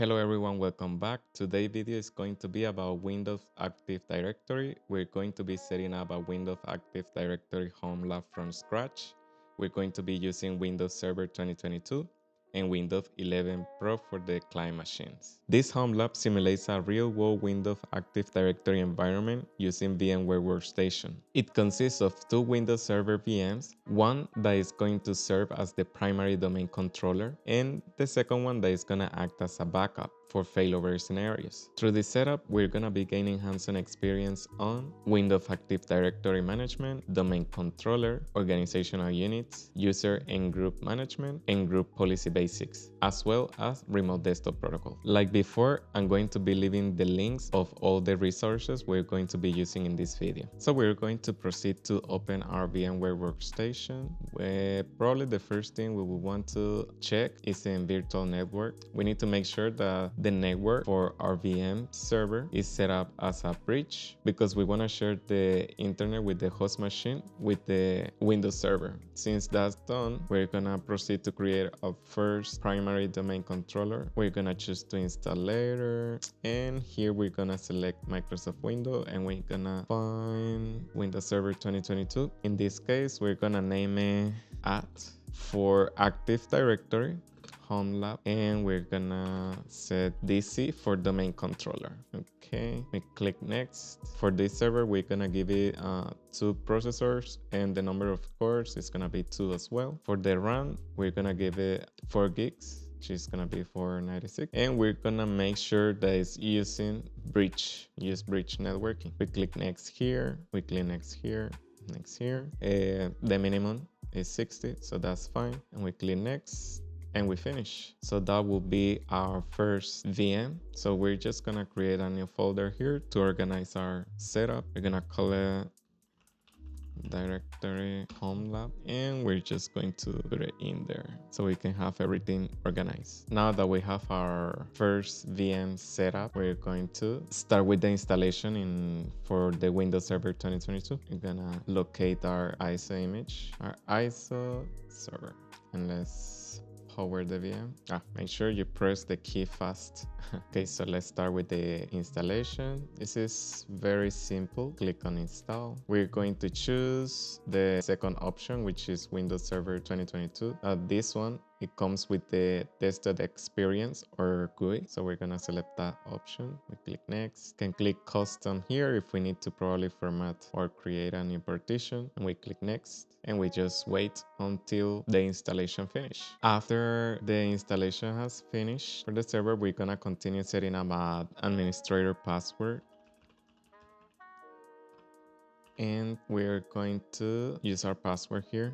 Hello everyone, welcome back. Today's video is going to be about Windows Active Directory. We're going to be setting up a Windows Active Directory home lab from scratch. We're going to be using Windows Server 2022 and Windows 11 Pro for the client machines. This home lab simulates a real-world Windows Active Directory environment using VMware Workstation. It consists of two Windows Server VMs, one that is going to serve as the primary domain controller, and the second one that is going to act as a backup for failover scenarios. Through this setup, we're going to be gaining hands-on experience on Windows Active Directory management, domain controller, organizational units, user and group management, and group policy basics, as well as remote desktop protocol. Like before, I'm going to be leaving the links of all the resources we're going to be using in this video. So we're going to proceed to open our VMware Workstation, where probably the first thing we will want to check is in virtual network. We need to make sure that the network for our VM server is set up as a bridge because we want to share the internet with the host machine with the Windows server. Since that's done, we're gonna proceed to create a first primary domain controller. We're gonna choose to install later, and here we're gonna select Microsoft Windows and we're gonna find Windows Server 2022. In this case, we're gonna name it for Active Directory home lab, and we're gonna set DC for domain controller. Okay, we click next. For this server, we're gonna give it 2 processors, and the number of cores is gonna be 2 as well. For the RAM, we're gonna give it 4 gigs, which is gonna be 496, and we're gonna make sure that it's using bridge networking. We click next here, we click next here, next here. The minimum is 60, so that's fine, and we click next. And we finish. So that will be our first VM. So we're just gonna create a new folder here to organize our setup. We're gonna call it directory home lab, and we're just going to put it in there so we can have everything organized. Now that we have our first VM setup, we're going to start with the installation for the Windows Server 2022. We're gonna locate our ISO image, our ISO server, and let's power the VM. Make sure you press the key fast. Okay, so let's start with the installation. This is very simple. Click on install. We're going to choose the second option, which is Windows Server 2022. This one, it comes with the desktop experience or GUI. So we're gonna select that option. We click next. Can click custom here if we need to probably format or create a new partition. And we click next. And we just wait until the installation finish. After the installation has finished for the server, we're gonna continue setting up an administrator password. And we're going to use our password here.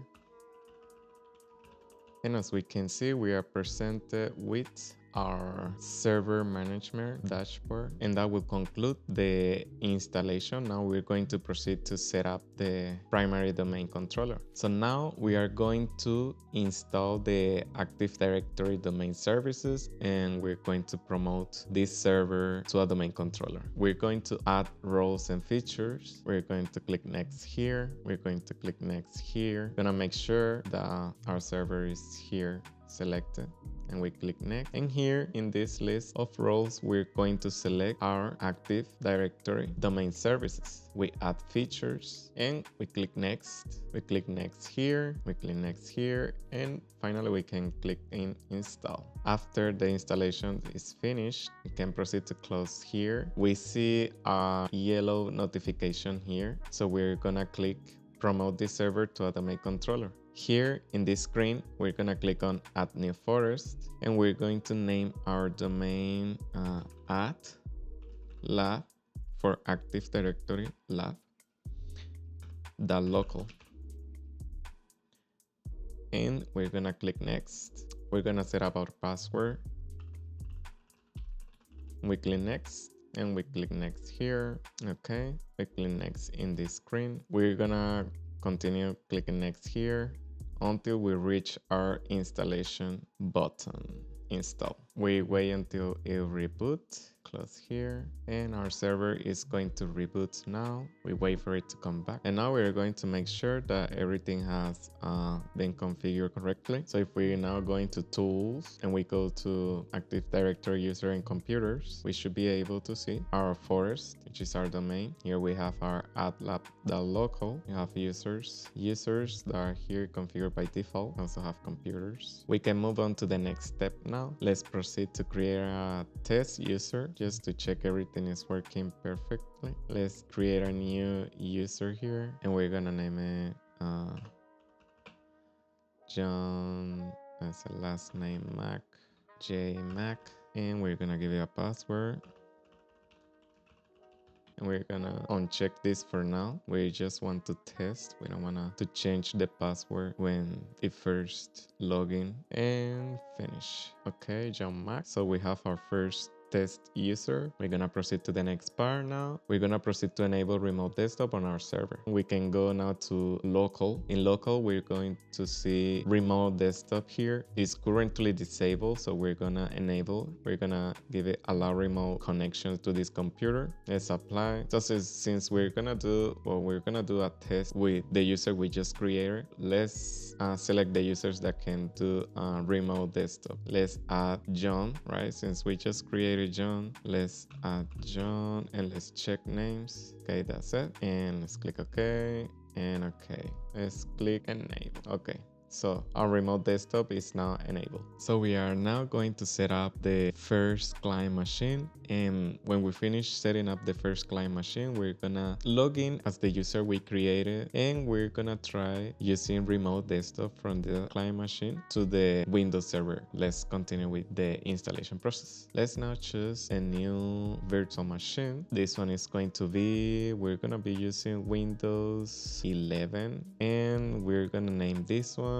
And as we can see, we are presented with our server management dashboard, and that will conclude the installation. Now we're going to proceed to set up the primary domain controller. So now we are going to install the Active Directory domain services, and we're going to promote this server to a domain controller. We're going to add roles and features. We're going to click next here. We're going to click next here. We're gonna make sure that our server is here selected, and we click next. And here in this list of roles, we're going to select our Active Directory domain services. We add features and we click next. We click next here, we click next here, and finally we can click in install. After the installation is finished, we can proceed to close here. We see a yellow notification here, so we're gonna click promote this server to a domain controller. Here in this screen, we're gonna click on Add New Forest, and we're going to name our domain at lab for Active Directory lab .local. And we're gonna click next. We're gonna set up our password. We click next, and we click next here. Okay, we click next in this screen. We're gonna continue clicking next here until we reach our installation button, install. We wait until it reboots. Close here, and our server is going to reboot now. We wait for it to come back, and now we're going to make sure that everything has been configured correctly. So if we're now going to tools and we go to Active Directory user and computers, we should be able to see our forest, which is our domain. Here we have our adlab.local. We have users that are here configured by default. We also have computers. We can move on to the next step now. Let's proceed to create a test user just to check everything is working perfectly. Let's create a new user here, and we're gonna name it John as a last name Mac, J Mac, and we're gonna give it a password. And we're gonna uncheck this for now. We just want to test. We don't want to change the password when it first login, and finish. Okay, John Mac. So we have our first test user. We're gonna proceed to the next part now. We're gonna proceed to enable remote desktop on our server. We can go now to local. In local, we're going to see remote desktop here. It's currently disabled, so we're gonna enable. We're gonna give it allow remote connection to this computer. Let's apply. So since we're gonna do a test with the user we just created, let's select the users that can do remote desktop. Let's add John, right? Since we just created John, let's add John and let's check names. Okay, that's it. And let's click OK and OK. Let's click enable. Okay. So our remote desktop is now enabled. So we are now going to set up the first client machine. And when we finish setting up the first client machine, we're gonna log in as the user we created. And we're gonna try using remote desktop from the client machine to the Windows Server. Let's continue with the installation process. Let's now choose a new virtual machine. This one is going to be, we're gonna be using Windows 11. And we're gonna name this one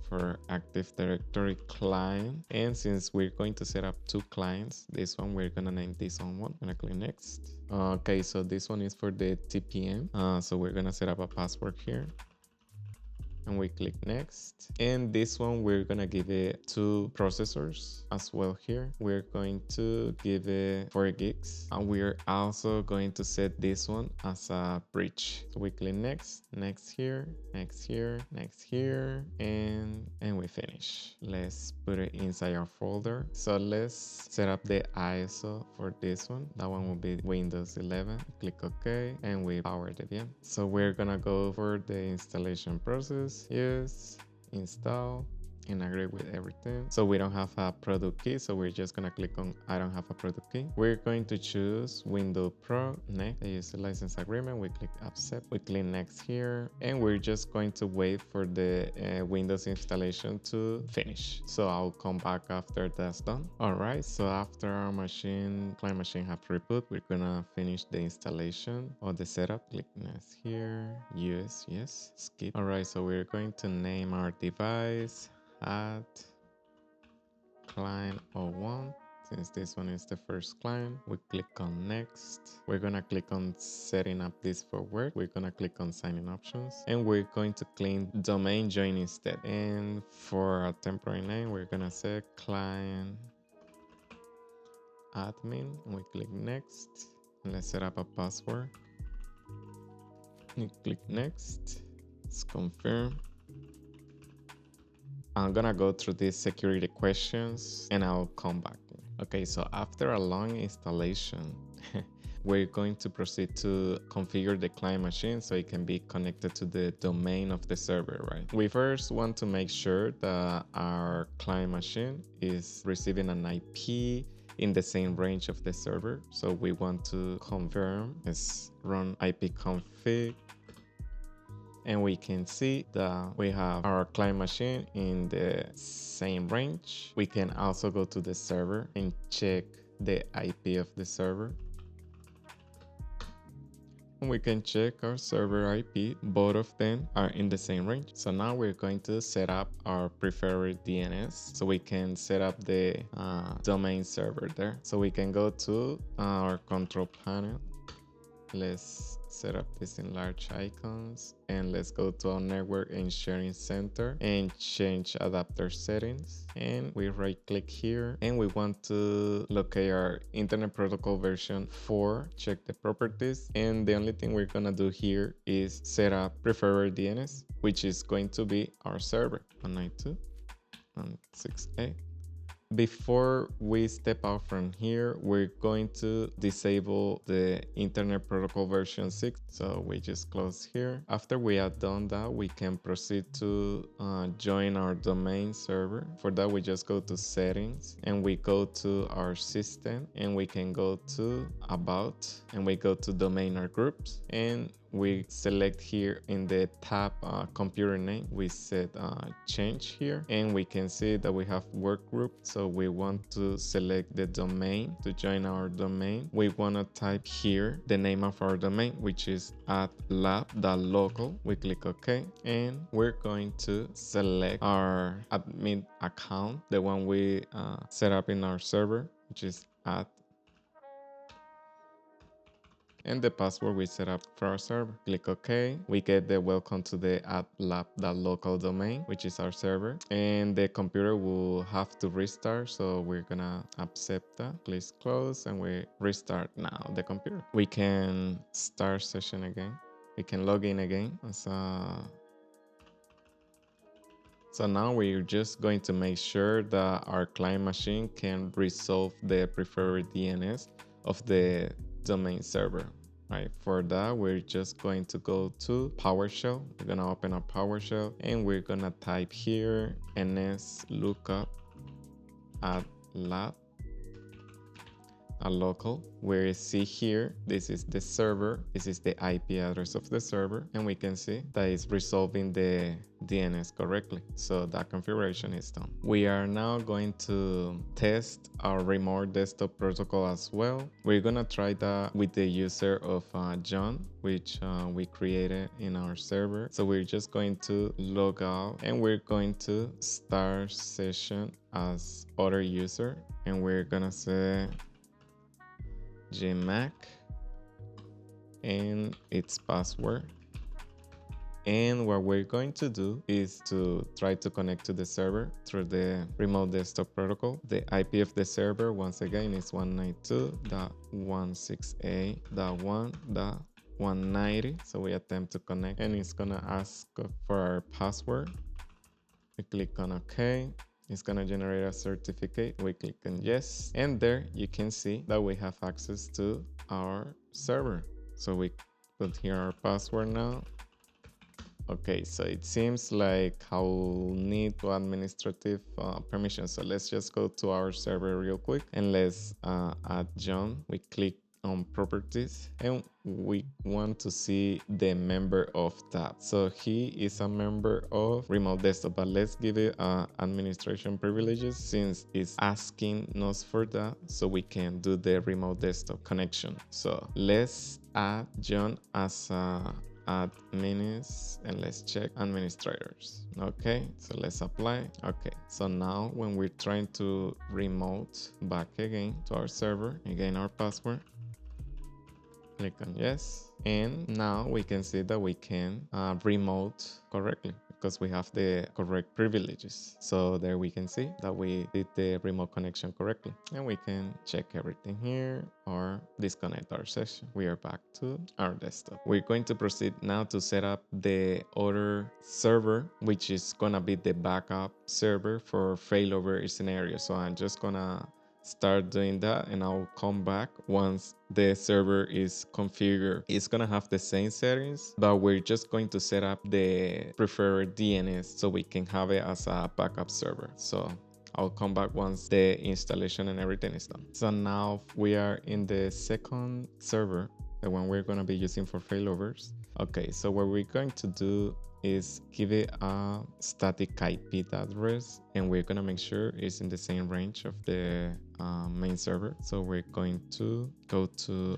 for Active Directory client. And since we're going to set up two clients, this one we're gonna name this one. I'm gonna click next. Okay, so this one is for the TPM. So we're gonna set up a password here. And we click next, and this one we're gonna give it 2 processors as well. Here we're going to give it 4 gigs, and we're also going to set this one as a bridge. So we click next, next here, next here, next here, and we finish. Let's put it inside our folder. So let's set up the ISO for this one. That one will be Windows 11. Click OK, and we power the VM. So we're gonna go for the installation process. Use, install, and agree with everything. So we don't have a product key, so we're just gonna click on I don't have a product key. We're going to choose Windows Pro. Next, the user license agreement. We click accept. We click next here, and we're just going to wait for the Windows installation to finish. So I'll come back after that's done. All right, so after our client machine have reboot, we're gonna finish the installation or the setup. Click next here, yes, skip. All right, so we're going to name our device add client 01. Since this one is the first client, we click on next. We're gonna click on setting up this for work. We're gonna click on signing options, and we're going to clean domain join instead. And for a temporary name, we're gonna say client admin, and we click next. And let's set up a password. You click next. Let's confirm. I'm gonna go through these security questions and I'll come back. Okay, so after a long installation, we're going to proceed to configure the client machine so it can be connected to the domain of the server, right? We first want to make sure that our client machine is receiving an IP in the same range of the server. So we want to confirm, let's run ipconfig. And we can see that we have our client machine in the same range. We can also go to the server and check the IP of the server. And we can check our server IP. Both of them are in the same range. So now we're going to set up our preferred DNS. So we can set up the domain server there. So we can go to our control panel. Let's set up this in large icons, and let's go to our network and sharing center and change adapter settings. And we right click here, and we want to locate our internet protocol version 4, check the properties, and the only thing we're gonna do here is set up preferred DNS, which is going to be our server 192.168. Before we step out from here, we're going to disable the Internet Protocol version 6. So we just close here. After we have done that, we can proceed to join our domain server. For that, we just go to settings and we go to our system, and we can go to about, and we go to domain or groups, and we select here in the tab computer name, we set change here, and we can see that we have work group. So we want to select the domain to join our domain. We want to type here the name of our domain, which is @lab.local. We click OK, and we're going to select our admin account, the one we set up in our server, which is and the password we set up for our server. Click OK. We get the welcome to the @lab.local domain, which is our server, and the computer will have to restart. So we're gonna accept that. Please close, and we restart now the computer. We can start session again. We can log in again. So now we're just going to make sure that our client machine can resolve the preferred DNS of the domain server. Right, for that, we're just going to go to PowerShell. We're gonna open up PowerShell, and we're gonna type here ns lookup @lab local. We see here, this is the server, this is the IP address of the server, and we can see that it's resolving the DNS correctly. So that configuration is done. We are now going to test our remote desktop protocol as well. We're gonna try that with the user of John, which we created in our server. So we're just going to log out, and we're going to start session as other user, and we're gonna say gmac and its password. And what we're going to do is to try to connect to the server through the remote desktop protocol. The IP of the server, once again, is 192.168.1.190. So we attempt to connect, and it's gonna ask for our password. We click on OK. It's gonna generate a certificate. We click on yes, and there you can see that we have access to our server. So we put here our password now. Okay, so it seems like I'll need to administrative permission. So let's just go to our server real quick, and let's add John. We click on properties, and we want to see the member of tab. So he is a member of remote desktop, but let's give it administration privileges since it's asking us for that, so we can do the remote desktop connection. So let's add John as admins, and let's check administrators. Okay, so let's apply. Okay, so now when we're trying to remote back again to our server, again our password, click on yes, and now we can see that we can remote correctly because we have the correct privileges. So there we can see that we did the remote connection correctly, and we can check everything here or disconnect our session. We are back to our desktop. We're going to proceed now to set up the other server, which is gonna be the backup server for failover scenario. So I'm just gonna start doing that, and I'll come back once the server is configured. It's gonna have the same settings, but we're just going to set up the preferred DNS so we can have it as a backup server. So I'll come back once the installation and everything is done. So now we are in the second server, the one we're gonna be using for failovers. Okay, so what we're going to do is give it a static IP address, and we're gonna make sure it's in the same range of the main server. So we're going to go to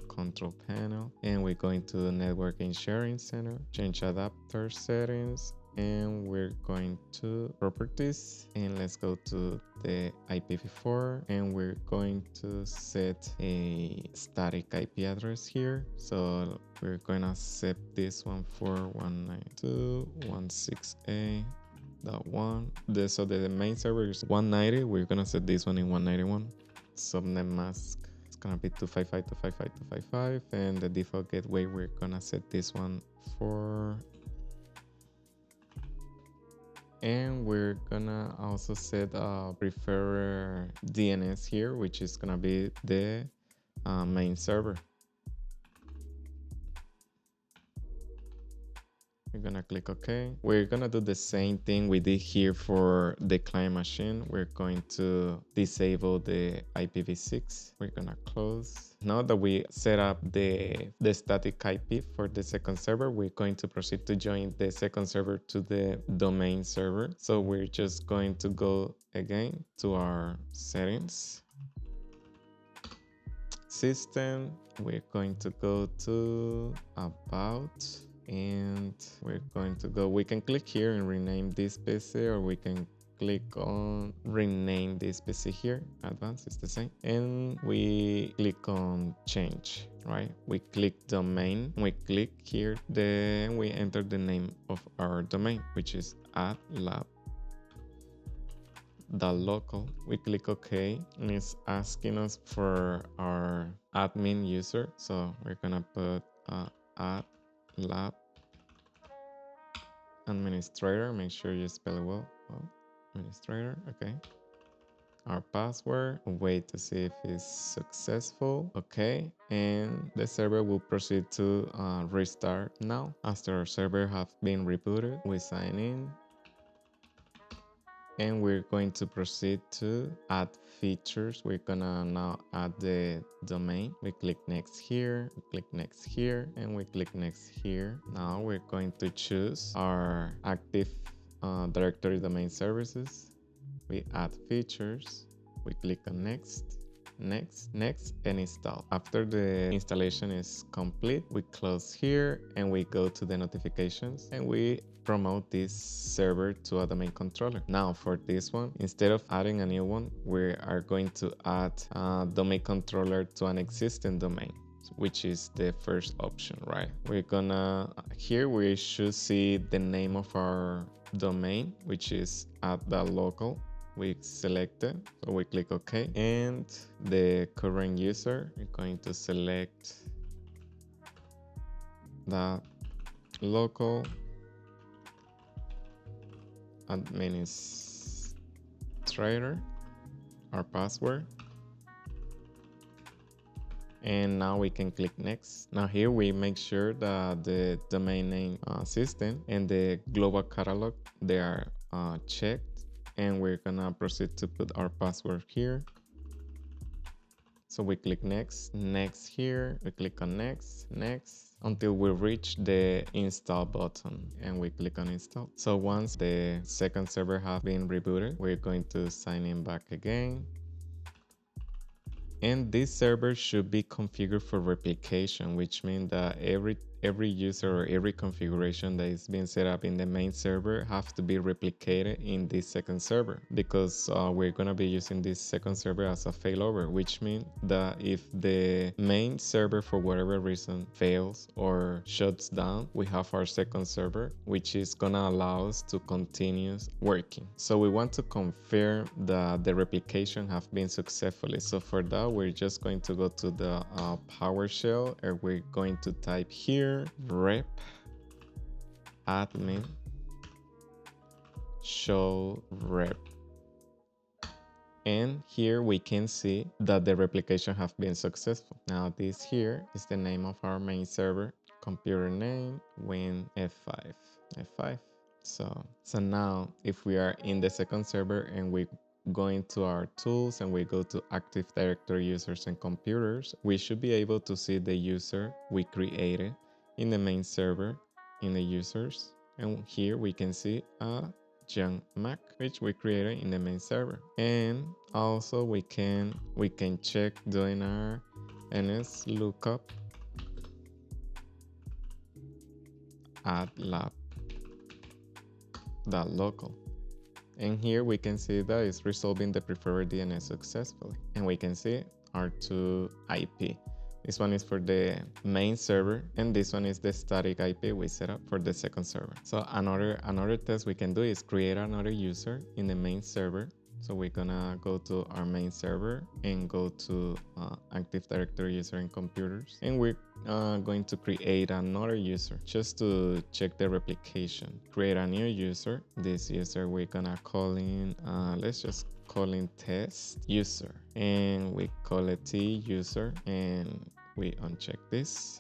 control panel, and we're going to network and sharing center, change adapter settings, and we're going to properties, and let's go to the IPv4, and we're going to set a static IP address here. So we're going to set this one for 192.168.1. So the main server is 190. We're gonna set this one in 191. Subnet mask, it's gonna be 255.255.255, and the default gateway, we're gonna set this one for, and we're gonna also set a preferred DNS here, which is gonna be the main server. We're gonna click OK. We're gonna do the same thing we did here for the client machine. We're going to disable the IPv6. We're gonna close. Now that we set up the static IP for the second server, we're going to proceed to join the second server to the domain server. So we're just going to go again to our settings, system. We're going to go to about, and we're going to go, we can click here and rename this PC, or we can click on rename this PC here. Advanced is the same, and we click on change, right? We click domain, we click here, then we enter the name of our domain, which is @lab.local. We click OK, and it's asking us for our admin user, so we're gonna put @lab administrator. Make sure you spell it well. Administrator. Okay. Our password. Wait to see if it's successful. Okay, and the server will proceed to restart now. After our server have been rebooted, we sign in, and we're going to proceed to add features. We're gonna now add the domain. We click next here, we click next here, and we click next here. Now we're going to choose our Active Directory domain services. We add features, we click on next, next, and install. After the installation is complete, we close here and we go to the notifications, and we promote this server to a domain controller. Now for this one, instead of adding a new one, we are going to add a domain controller to an existing domain, which is the first option, right? We're gonna, here we should see the name of our domain, which is @local. We select it, so we click OK, and the current user, we're going to select that local administrator, our password, and now we can click next. Now here we make sure that the domain name system and the global catalog, they are checked, and we're gonna proceed to put our password here. So we click next, next here, we click on next, next, until we reach the install button, and we click on install. So once the second server has been rebooted, we're going to sign in back again. And this server should be configured for replication, which means that every user or every configuration that is being set up in the main server have to be replicated in this second server, because we're going to be using this second server as a failover, which means that if the main server for whatever reason fails or shuts down, we have our second server, which is going to allow us to continue working. So we want to confirm that the replication have been successfully. So for that, we're just going to go to the PowerShell, and we're going to type here rep admin show rep, and here we can see that the replication have been successful. Now this here is the name of our main server, computer name win f5. So now if we are in the second server and we go into our tools and we go to Active Directory users and computers, we should be able to see the user we created in the main server in the users, and here we can see a John Mac, which we created in the main server. And also we can check doing our ns lookup at lab .local. And here we can see that it's resolving the preferred DNS successfully. And we can see R2 IP. This one is for the main server, and this one is the static IP we set up for the second server. So another test we can do is create another user in the main server. So we're gonna go to our main server and go to Active Directory user and computers, and we're going to create another user just to check the replication. Create a new user. This user we're gonna call in, let's just call in test user, and we call it T user, and we uncheck this.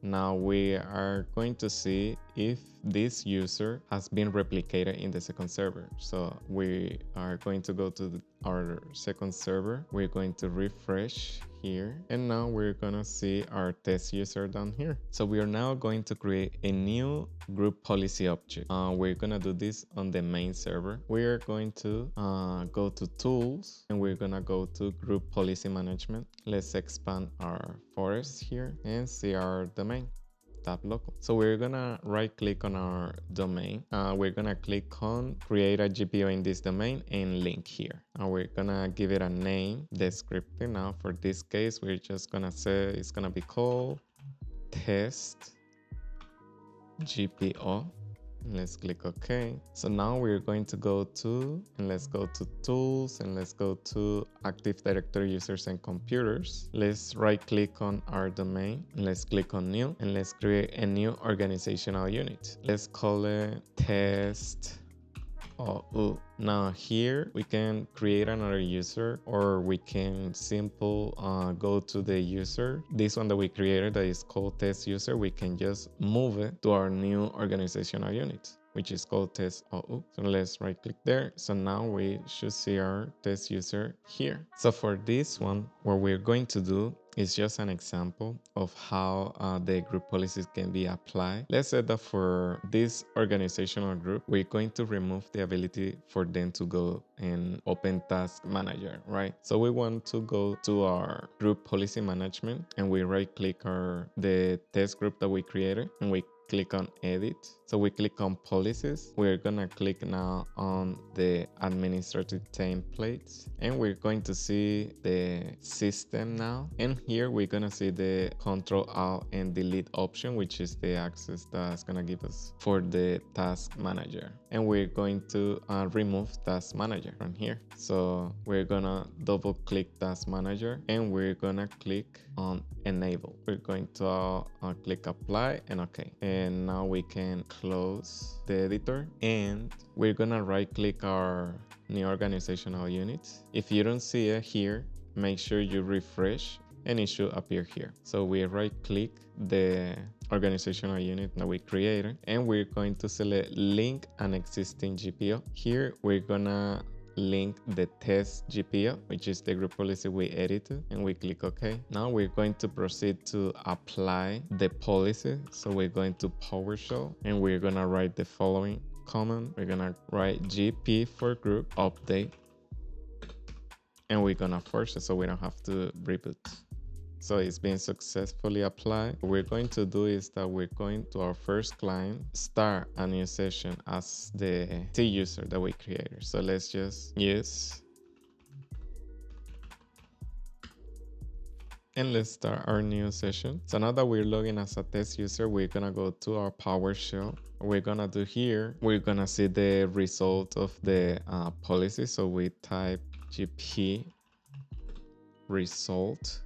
Now we are going to see if this user has been replicated in the second server. So we are going to go to our second server. We're going to refresh here, and now we're gonna see our test user down here. So we are now going to create a new group policy object. We're gonna do this on the main server. We are going to go to tools, and we're gonna go to group policy management. Let's expand our forest here and see our domain. Tap local. So we're gonna right click on our domain. We're gonna click on create a GPO in this domain and link here. And we're gonna give it a name, descriptor. Now for this case, we're just gonna say it's gonna be called test GPO. Let's click OK. So now we're going to go to, and let's go to tools, and let's go to Active Directory users and computers. Let's right click on our domain, and let's click on new, and let's create a new organizational unit. Let's call it test OU. Now here we can create another user, or we can go to the user. This one that we created that is called test user, we can just move it to our new organizational unit, which is called test OU. So let's right click there. So now we should see our test user here. So for this one, what we're going to do is just an example of how the group policies can be applied. Let's say that for this organizational group, we're going to remove the ability for them to go and open task manager, right? So we want to go to our group policy management, and we right click the test group that we created, and we click on edit. So we click on policies. We're gonna click now on the administrative templates, and we're going to see the system now. And here we're gonna see the Control Alt and Delete option, which is the access that's gonna give us for the task manager. And we're going to remove task manager from here. So we're gonna double click task manager, and we're gonna click on enable. We're going to click apply and OK. And now we can close the editor, and we're gonna right click our new organizational unit. If you don't see it here, make sure you refresh and it should appear here. So we right click the organizational unit that we created, and we're going to select link an existing GPO. Here we're gonna link the test GPO, which is the group policy we edited, and we click OK. Now we're going to proceed to apply the policy. So we're going to PowerShell, and we're gonna write the following command. We're gonna write GP for group update, and we're gonna force it so we don't have to reboot. So it's been successfully applied. What we're going to do is that we're going to our first client, start a new session as the T user that we created. So let's just use, and let's start our new session. So now that we're logging as a test user, we're gonna go to our PowerShell. What we're gonna do here, we're gonna see the result of the policy. So we type GP result,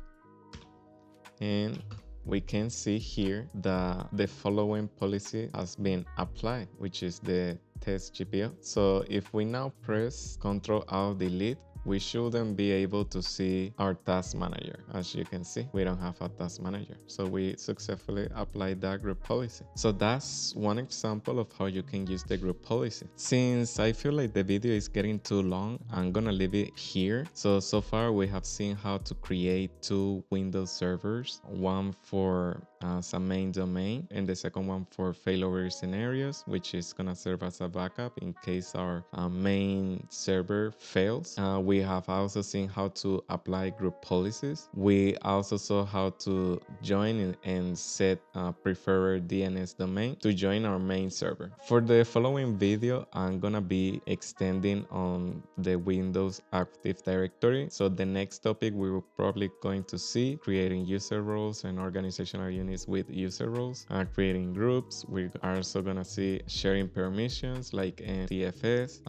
and we can see here that the following policy has been applied, which is the test GPO. So if we now press Ctrl Alt Delete, we shouldn't be able to see our task manager. As you can see, we don't have a task manager. So we successfully applied that group policy. So that's one example of how you can use the group policy. Since I feel like the video is getting too long, I'm gonna leave it here. So far we have seen how to create two Windows servers, one for as a main domain, and the second one for failover scenarios, which is gonna serve as a backup in case our main server fails. We have also seen how to apply group policies. We also saw how to join and set a preferred DNS domain to join our main server. For the following video, I'm gonna be extending on the Windows Active Directory. So the next topic we will probably going to see creating user roles and organizational units with user roles, creating groups. We're also gonna see sharing permissions like NTFS,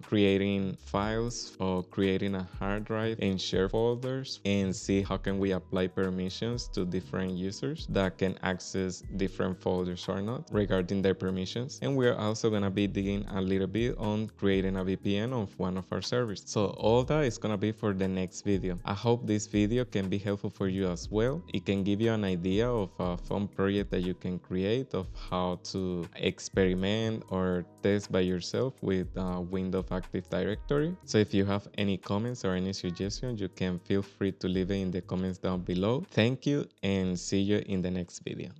creating files or creating a hard drive and share folders, and see how can we apply permissions to different users that can access different folders or not regarding their permissions. And we're also gonna be digging a little bit on creating a VPN of one of our servers. So all that is gonna be for the next video. I hope this video can be helpful for you as well. It can give you an idea of a fun project that you can create of how to experiment or test by yourself with Windows Active Directory. So if you have any comments or any suggestions, you can feel free to leave it in the comments down below. Thank you and see you in the next video.